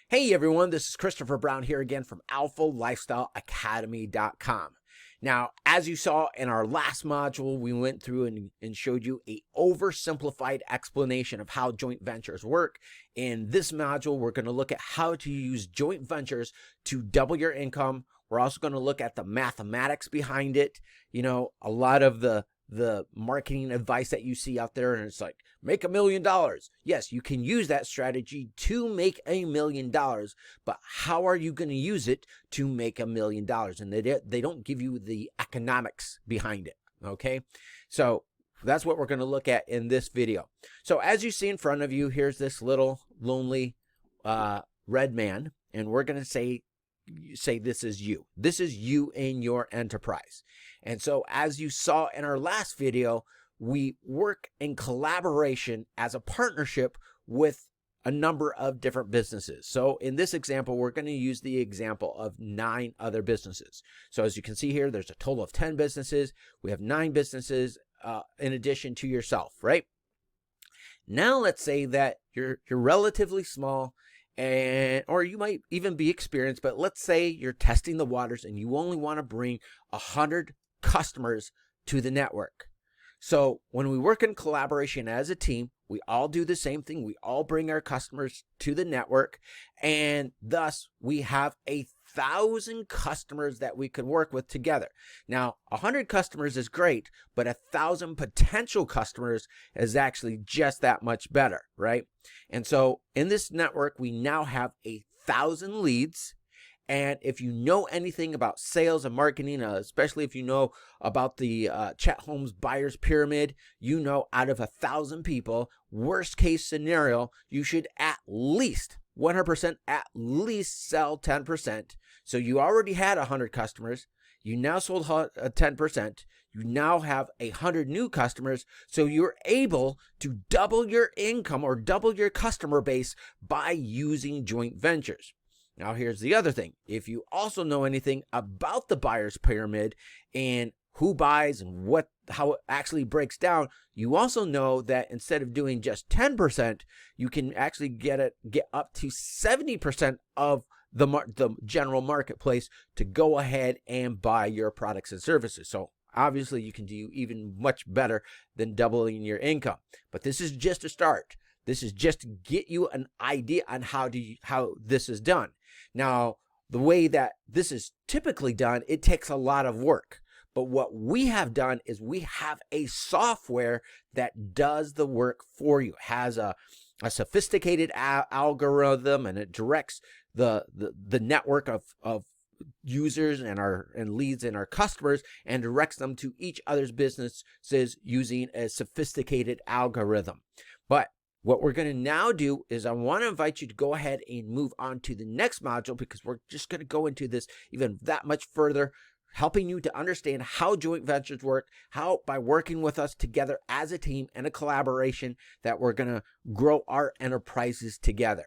Hey everyone, this is Christopher Brown here again from alphalifestyleacademy.com. Now, as you saw in our last module, we went through and showed you a oversimplified explanation of how joint ventures work. In this module, we're going to look at how to use joint ventures to double your income. We're also going to look at the mathematics behind it. You know, a lot of the marketing advice that you see out there, and it's like, make $1 million. Yes, you can use that strategy to make $1 million, but how are you going to use it to make $1 million? And they don't give you the economics behind it. Okay, so that's what we're going to look at in this video. So as you see in front of you, here's this little lonely red man, and we're going to say this is you. This is you in your enterprise. And so as you saw in our last video, we work in collaboration as a partnership with a number of different businesses. So in this example, we're going to use the example of 9 other businesses. So as you can see here, there's a total of 10 businesses. We have 9 businesses in addition to yourself, right? Now let's say that you're relatively small, or you might even be experienced, but let's say you're testing the waters and you only want to bring 100 customers to the network. So when we work in collaboration as a team, we all do the same thing. We all bring our customers to the network, and thus we have 1,000 customers that we could work with together. Now, 100 customers is great, but 1,000 potential customers is actually just that much better, right? And so in this network, we now have 1,000 leads. And if you know anything about sales and marketing, especially if you know about the Chet Holmes buyer's pyramid, you know out of 1,000 people, worst case scenario, you should at least 100% at least sell 10%. So you already had 100 customers. You now sold 10%. You now have 100 new customers. So you're able to double your income or double your customer base by using joint ventures. Now, here's the other thing. If you also know anything about the buyer's pyramid and who buys and how it actually breaks down, you also know that instead of doing just 10%, you can actually get up to 70% of the general marketplace to go ahead and buy your products and services. So obviously, you can do even much better than doubling your income. But this is just a start. This is just to get you an idea on how this is done. Now, the way that this is typically done, it takes a lot of work. But what we have done is we have a software that does the work for you. It has a sophisticated algorithm, and it directs the network of users and leads and our customers, and directs them to each other's businesses using a sophisticated algorithm. But what we're going to now do is I want to invite you to go ahead and move on to the next module, because we're just going to go into this even that much further, helping you to understand how joint ventures work, how by working with us together as a team and a collaboration that we're going to grow our enterprises together.